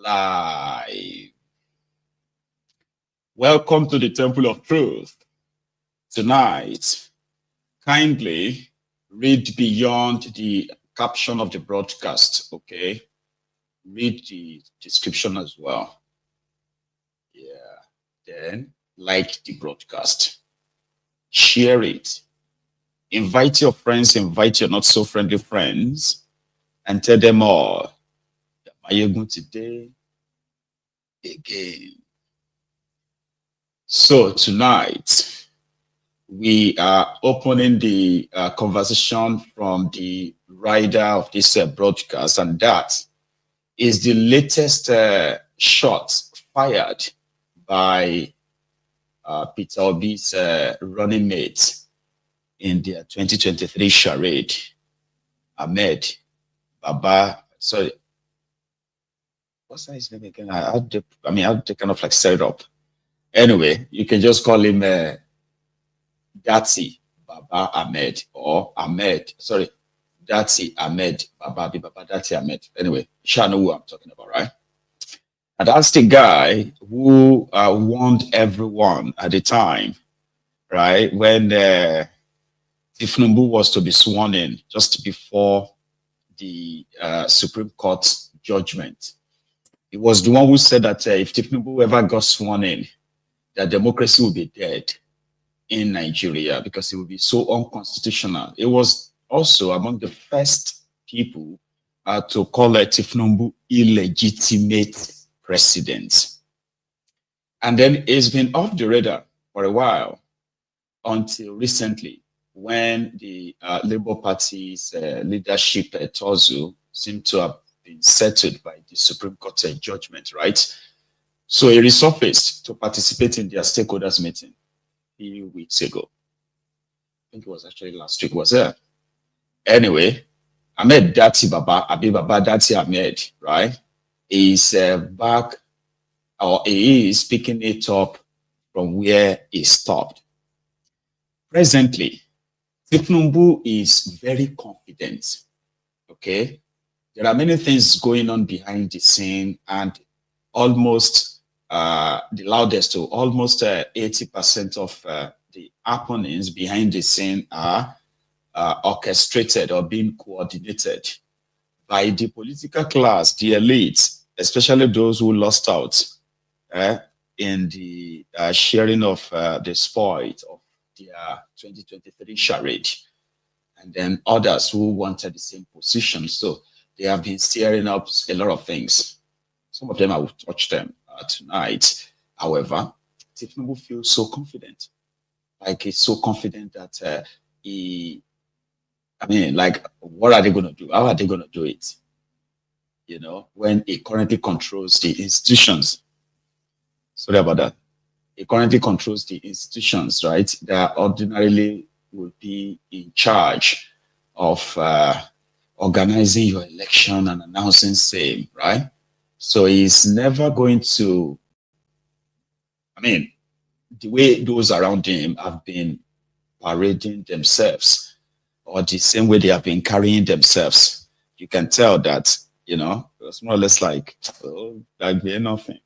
Live. Welcome to the Temple of Truth. Tonight, kindly read beyond the caption of the broadcast, okay? Read the description as well. Yeah. Then like the broadcast. Share it. Invite your friends, invite your not so friendly friends, and tell them all. Are you going today? Again. So tonight, we are opening the conversation from the writer of this broadcast, and that is the latest shot fired by Peter Obi's running mate in their 2023 charade, Ahmed Baba. Sorry, what's his name again? I had to kind of like set it up. Anyway, you can just call him Datti Baba Ahmed or Ahmed. Sorry, Datti Ahmed Baba Datti Ahmed. Anyway, you know who I'm talking about, right? And that's the guy who warned everyone at the time, right? When Tinubu was to be sworn in just before the Supreme Court judgment. He was the one who said that if Tinubu ever got sworn in, that democracy would be dead in Nigeria because it would be so unconstitutional. It was also among the first people to call Tinubu illegitimate president. And then it's been off the radar for a while until recently when the Labour Party's leadership Tozu seemed to have been settled by the Supreme Court judgment, right? So he resurfaced to participate in their stakeholders meeting a few weeks ago. I think it was actually last week, was there? Anyway, Ahmed Datti Baba, Abi Baba Datti Ahmed, right, is back, or he is picking it up from where he stopped. Presently, Tinubu is very confident, okay? There are many things going on behind the scene, and almost the loudest to almost 80% of the happenings behind the scene are orchestrated or being coordinated by the political class, the elites, especially those who lost out in the sharing of the spoils of their 2023 charade, and then others who wanted the same position. So they have been stirring up a lot of things. Some of them I will touch them tonight. However, Tinubu feels so confident. Like he's so confident that what are they going to do? How are they going to do it? You know, when he currently controls the institutions. Sorry about that. He currently controls the institutions, right? That ordinarily will be in charge of organizing your election and announcing same, right? So he's never going to, the way those around him have been parading themselves, or the same way they have been carrying themselves, you can tell that, you know, it's more or less like they're nothing,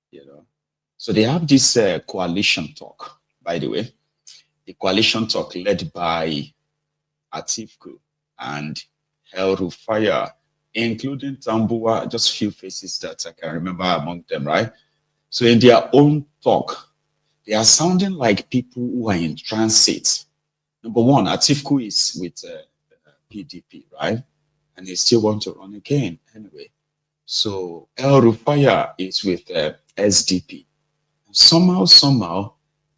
you know. So they have this coalition talk, by the way, the coalition talk led by Atiku and El Rufaya, including Tambua, just few faces that I can remember among them, right? So in their own talk, they are sounding like people who are in transit. Number one, Atiku is with PDP, right? And they still want to run again anyway. So El Rufaya is with SDP. Somehow,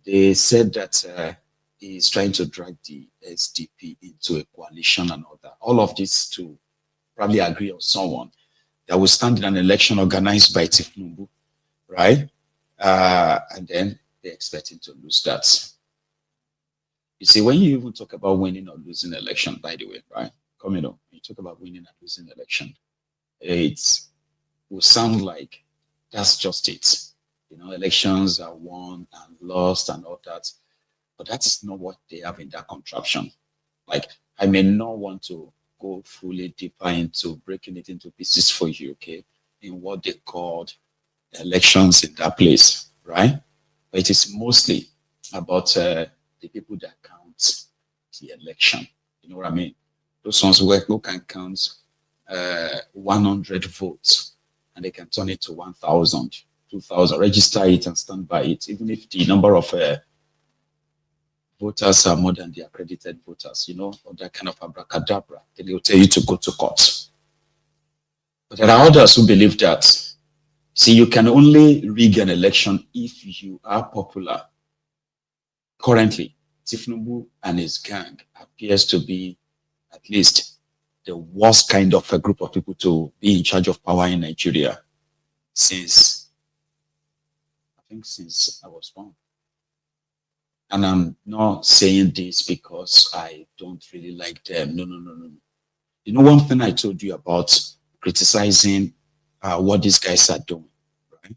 they said that he's trying to drag the SDP into a coalition and all that. All of this to probably agree on someone that will stand in an election organized by Tinubu, right? And then they're expecting to lose that. You see, when you even talk about winning or losing election, by the way, right? When you talk about winning and losing election, it will sound like that's just it. You know, elections are won and lost and all that. But that is not what they have in that contraption. Like, I may not want to go fully deeper into breaking it into pieces for you, okay? in what they called elections in that place, right? But it is mostly about the people that count the election. You know what I mean? Those ones who can count 100 votes and they can turn it to 1,000, 2,000, register it and stand by it, even if the number of voters are more than the accredited voters, you know, or that kind of abracadabra. Then they'll tell you to go to court. But there are others who believe that, see, you can only rig an election if you are popular. Currently, Tinubu and his gang appears to be at least the worst kind of a group of people to be in charge of power in Nigeria since, I think since I was born. And I'm not saying this because I don't really like them. No, no, no, no. You know, one thing I told you about criticizing what these guys are doing, right?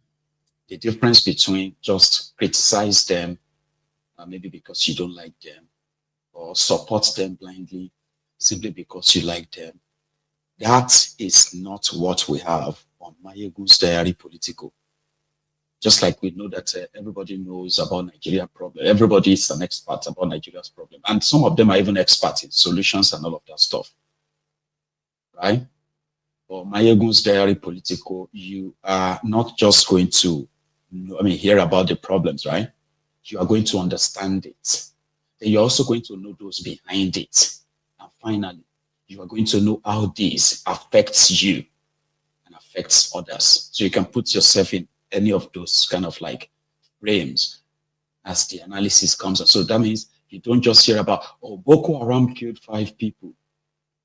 The difference between just criticize them, maybe because you don't like them, or support them blindly simply because you like them. That is not what we have on Mayegun's Diary Political. Just like we know that everybody knows about Nigeria problem. Everybody is an expert about Nigeria's problem. And some of them are even experts in solutions and all of that stuff. Right? For Mayegun's Diary Political, you are not just going to hear about the problems, right? You are going to understand it. Then you're also going to know those behind it. And finally, you are going to know how this affects you and affects others. So you can put yourself in any of those kind of like frames as the analysis comes up. So that means you don't just hear about, oh, Boko Haram killed 5 people.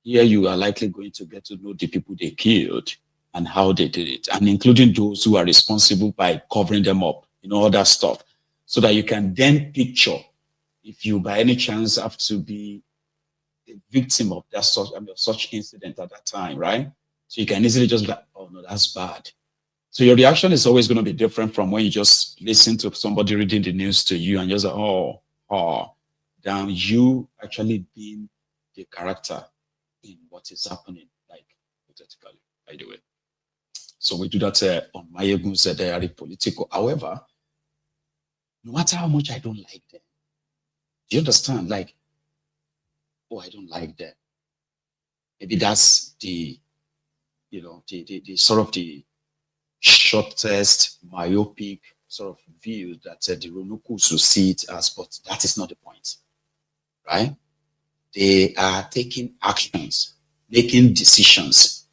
Here you are likely going to get to know the people they killed and how they did it, and including those who are responsible by covering them up, you know, all that stuff. So that you can then picture if you by any chance have to be a victim of that such incident at that time, right? So you can easily just be like, oh no, that's bad. So your reaction is always going to be different from when you just listen to somebody reading the news to you and just like, than you actually being the character in what is happening, like hypothetically, by the way. So we do that on Mayegun's Diary Political. However, no matter how much I don't like them, do you understand? Like, oh, I don't like them. Maybe that's the, you know, the sort of the shortest, myopic sort of view that the Ronukus will see it as, but that is not the point, right? They are taking actions, making decisions,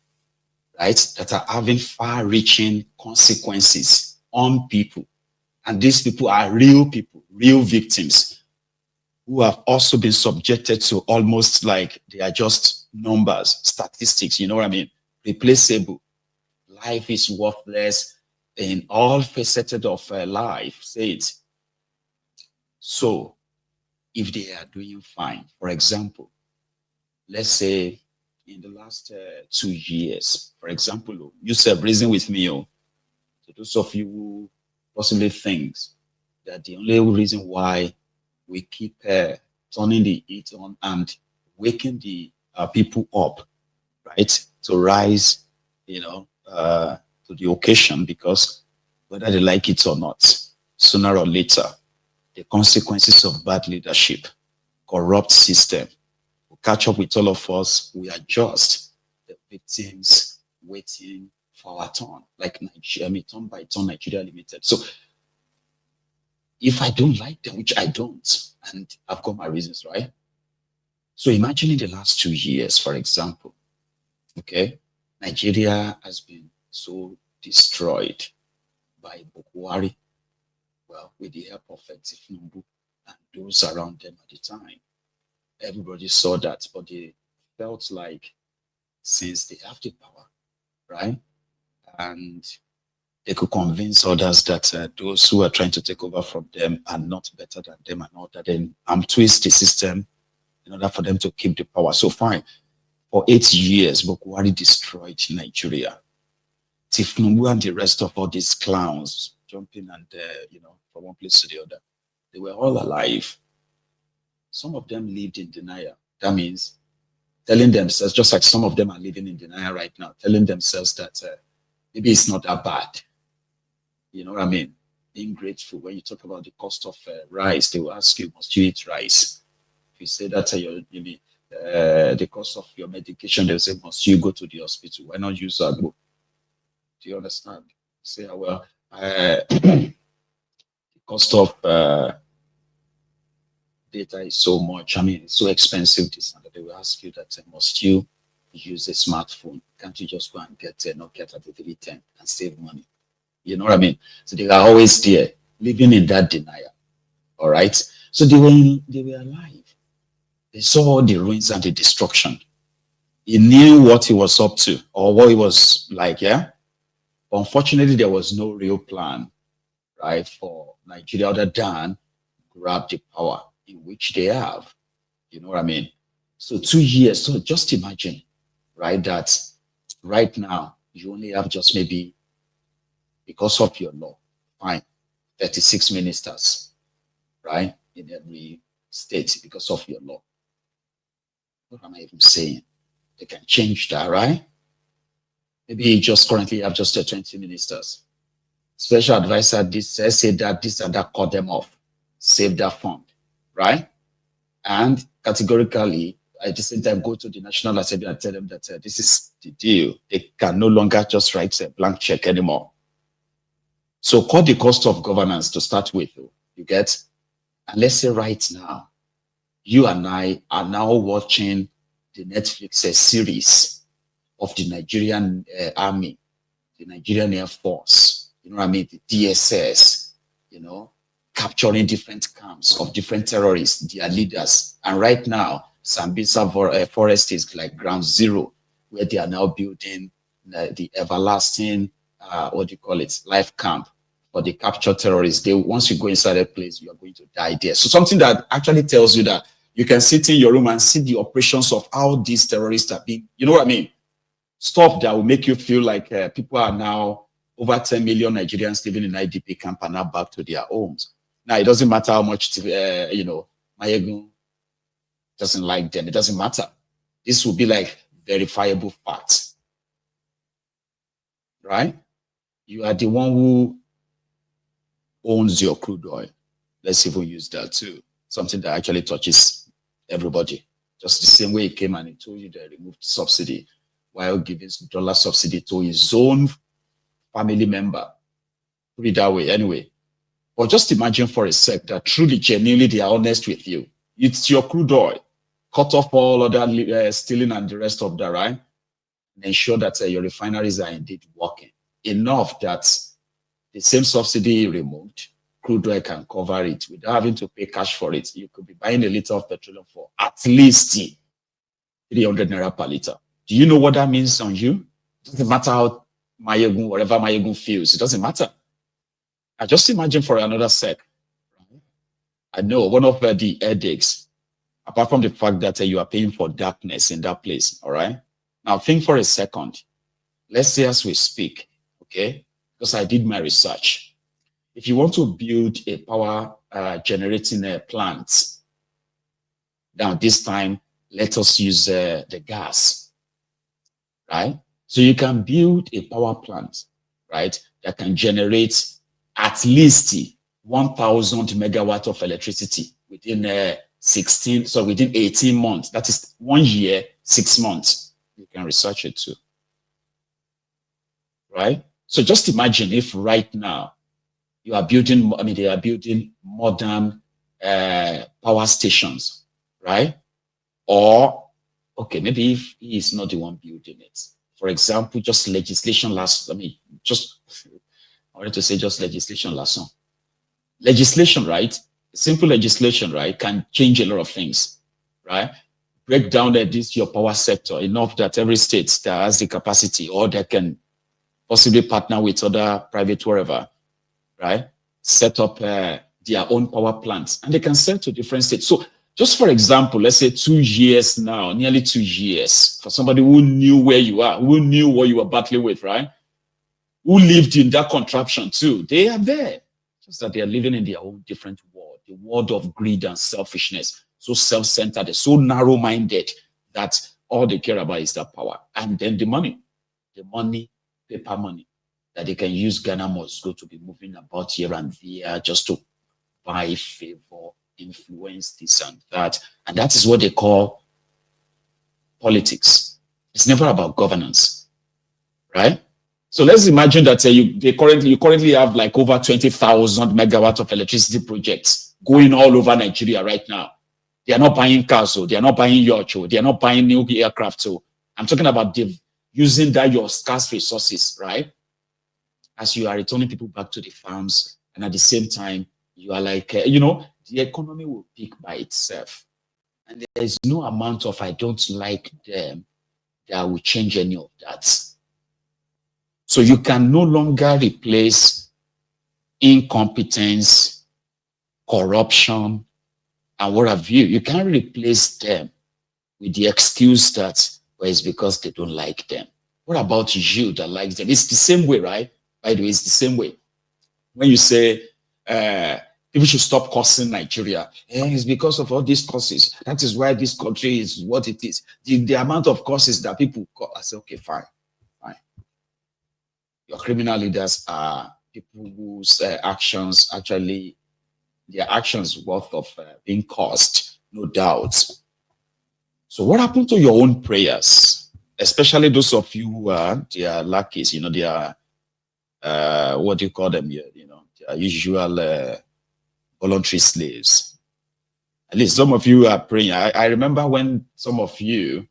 right, that are having far-reaching consequences on people. And these people are real people, real victims who have also been subjected to almost like they are just numbers, statistics, you know what I mean? Replaceable. Life is worthless in all facets of life, say it. So if they are doing fine, for example, let's say in the last 2 years, for example, you said reason with me, to those of you who possibly think that the only reason why we keep turning the heat on and waking the people up, right, to rise, you know, to the occasion, because whether they like it or not, sooner or later, the consequences of bad leadership, corrupt system, will catch up with all of us. We are just the victims waiting for our turn, like Nigeria, turn by turn, Nigeria Limited. So if I don't like them, which I don't, and I've got my reasons, right? So imagine in the last 2 years, for example, okay, Nigeria has been so destroyed by Boko Haram, well, with the help of Tinubu and those around them at the time. Everybody saw that, but they felt like since they have the power, right, and they could convince others that those who are trying to take over from them are not better than them and all that, then twist the system in order for them to keep the power. So fine, for 8 years, Boko Haram destroyed Nigeria. Tinubu and the rest of all these clowns jumping and, you know, from one place to the other, they were all alive. Some of them lived in denial. That means telling themselves, just like some of them are living in denial right now, telling themselves that maybe it's not that bad. You know what I mean? Being grateful. When you talk about the cost of rice, they will ask you, must you eat rice? If you say that you mean the cost of your medication, they'll say, must you go to the hospital? Why not use Agbo? Do you understand? Say, well, the cost of data is so much. I mean, it's so expensive. This and that. They will ask you that must you use a smartphone? Can't you just go and get a Nokia 3310 and save money? You know what I mean? So they are always there, living in that denial. All right. So they were alive. They saw all the ruins and the destruction. He knew what he was up to or what he was like, yeah. But unfortunately, there was no real plan, right, for Nigeria other than grab the power in which they have. You know what I mean? So 2 years. So just imagine, right, that right now you only have just maybe, because of your law, fine, 36 ministers, right, in every state because of your law. What am I even saying? They can change that, right? Maybe you just currently have just 20 ministers. Special advisor, this say that, this and that, cut them off, save that fund, right? And categorically, at the same time, go to the National Assembly and tell them that this is the deal. They can no longer just write a blank check anymore. So cut the cost of governance to start with, you get? And let's say right now, you and I are now watching the Netflix series of the Nigerian Army, the Nigerian Air Force, you know what I mean, the DSS, you know, capturing different camps of different terrorists, their leaders. And right now, Sambisa Forest is like ground zero, where they are now building the everlasting, what do you call it, life camp for the captured terrorists. Once you go inside a place, you are going to die there. So something that actually tells you that you can sit in your room and see the operations of how these terrorists are being, you know what I mean? Stuff that will make you feel like people are now, over 10 million Nigerians living in IDP camp are now back to their homes. Now, it doesn't matter how much, you know, Mayegun doesn't like them. It doesn't matter. This will be like verifiable facts, right? You are the one who owns your crude oil. Let's even use that too. Something that actually touches everybody. Just the same way he came and he told you they removed subsidy while giving dollar subsidy to his own family member. Put it that way anyway. But just imagine for a sec that truly, genuinely, they are honest with you. It's your crude oil. Cut off all other stealing and the rest of that, right? And ensure that your refineries are indeed working. Enough that the same subsidy removed, crude oil can cover it without having to pay cash for it. You could be buying a liter of petroleum for at least 300 naira per liter. Do you know what that means on you? It doesn't matter how Mayegun, whatever Mayegun feels, it doesn't matter. I just imagine for another sec. I know one of the headaches, apart from the fact that you are paying for darkness in that place, all right? Now think for a second. Let's say as we speak, okay? Because I did my research. If you want to build a power generating plant, now this time, let us use the gas, right? So you can build a power plant, right, that can generate at least 1,000 megawatt of electricity within within 18 months. That is 1 year, 6 months. You can research it too, right? So just imagine if right now you are building, I mean, they are building modern power stations, right? Or, okay, maybe if he is not the one building it. For example, just legislation last, I wanted to say just legislation last song. Legislation, right? Simple legislation, right, can change a lot of things, right? Break down your power sector enough that every state that has the capacity or that can possibly partner with other private wherever, right? Set up their own power plants and they can sell to different states. So just for example, let's say 2 years now, nearly 2 years, for somebody who knew where you are, who knew what you were battling with, right? Who lived in that contraption too. They are there. Just that they are living in their own different world, the world of greed and selfishness. So self-centered, so narrow-minded that all they care about is that power. And then the money, paper money. that they can use Ghana must go to be moving about here and there just to buy favor, influence this and that. And that is what they call politics. It's never about governance, right? So let's imagine that you currently have like over 20,000 megawatts of electricity projects going all over Nigeria right now. They are not buying cars, so they are not buying yachts, so they are not buying new aircraft. So I'm talking about using that your scarce resources, right? As you are returning people back to the farms, and at the same time, you are like, the economy will peak by itself. And there is no amount of I don't like them that will change any of that. So you can no longer replace incompetence, corruption, and what have you. You can't replace them with the excuse that, well, it's because they don't like them. What about you that likes them? It's the same way, right? By the way, it's the same way. When you say people should stop cursing Nigeria, it's because of all these curses. That is why this country is what it is. The amount of curses that people call, I say, okay, fine. Your criminal leaders are people whose actions actually, their actions worth of being cursed, no doubt. So what happened to your own prayers? Especially those of you who are their lackeys, they are, what do you call them here? Their usual voluntary slaves. At least some of you are praying. I remember when some of you,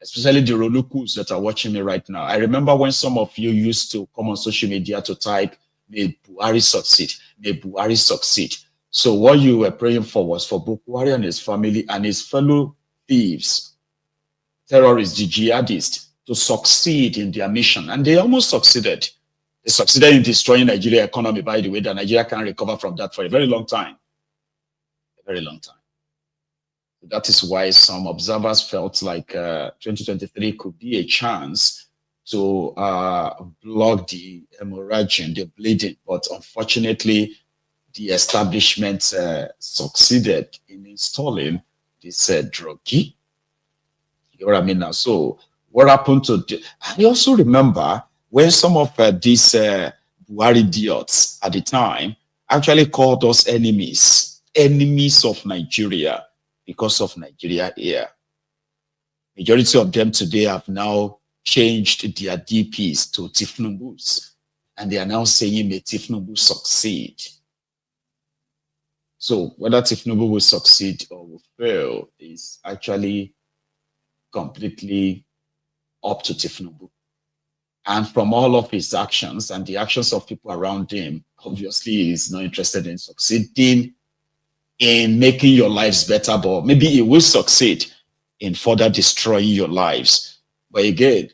especially the Rolukus that are watching me right now, I remember when some of you used to come on social media to type, may Buhari succeed, may Buhari succeed. So what you were praying for was for Buhari and his family and his fellow thieves, terrorists, the jihadists, to succeed in their mission. And they almost succeeded. They succeeded in destroying Nigeria's economy, by the way, that Nigeria can't recover from that for a very long time. A very long time. That is why some observers felt like 2023 could be a chance to block the hemorrhaging, the bleeding. But unfortunately, the establishment succeeded in installing this druggie. You know what I mean now? So what happened to... I also remember when some of these Buhari idiots at the time actually called us enemies of Nigeria because of Nigeria here. Majority of them today have now changed their DPs to Tinubu's, and they are now saying may Tinubu succeed. So whether Tinubu will succeed or will fail is actually completely up to Tinubu. And from all of his actions and the actions of people around him, obviously he's not interested in succeeding in making your lives better, but maybe he will succeed in further destroying your lives. But again,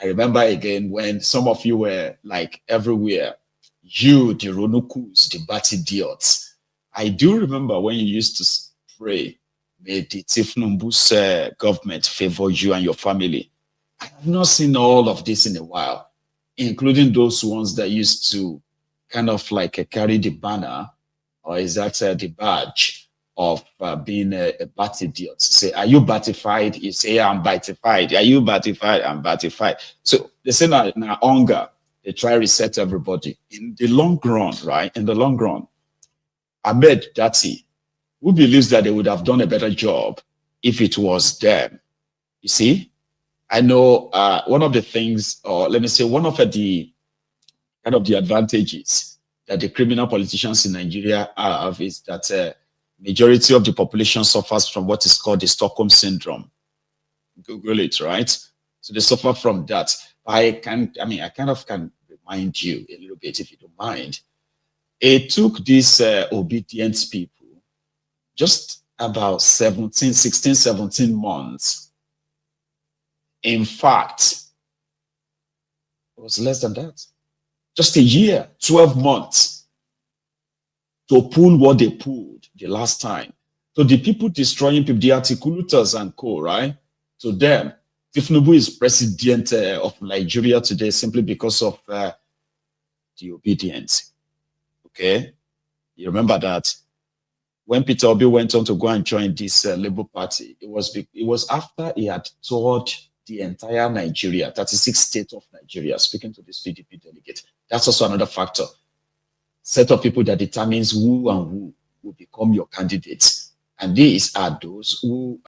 I remember again when some of you were like everywhere, you, the Ronukus, the Batti idiots. I do remember when you used to pray, may the Tinubu's government favor you and your family. I have not seen all of this in a while, including those ones that used to kind of like carry the banner, or is that the badge of being a Batti idiot? Say, are you Battified? You say, I'm Battified. Are you Battified? I'm Battified. So they say now hunger, they try to reset everybody. In the long run, right? In the long run, Ahmed, Datti, who believes that they would have done a better job if it was them. You see? I know one of the things, or let me say, one of the kind of the advantages that the criminal politicians in Nigeria have is that majority of the population suffers from what is called the Stockholm syndrome. Google it, right? So they suffer from that. I kind of can remind you a little bit, if you don't mind. It took these obedient people just about 16, 17 months. In fact, it was less than that. Just a year, 12 months to pull what they pulled the last time. So the people destroying people, the articulators and co, right? To them, Tinubu is president of Nigeria today simply because of the obedience. Okay? You remember that when Peter Obi went on to go and join this Labour Party, it was after he had told the entire Nigeria, 36 states of Nigeria, speaking to this PDP delegate. That's also another factor. Set of people that determines who and who will become your candidates. And these are those who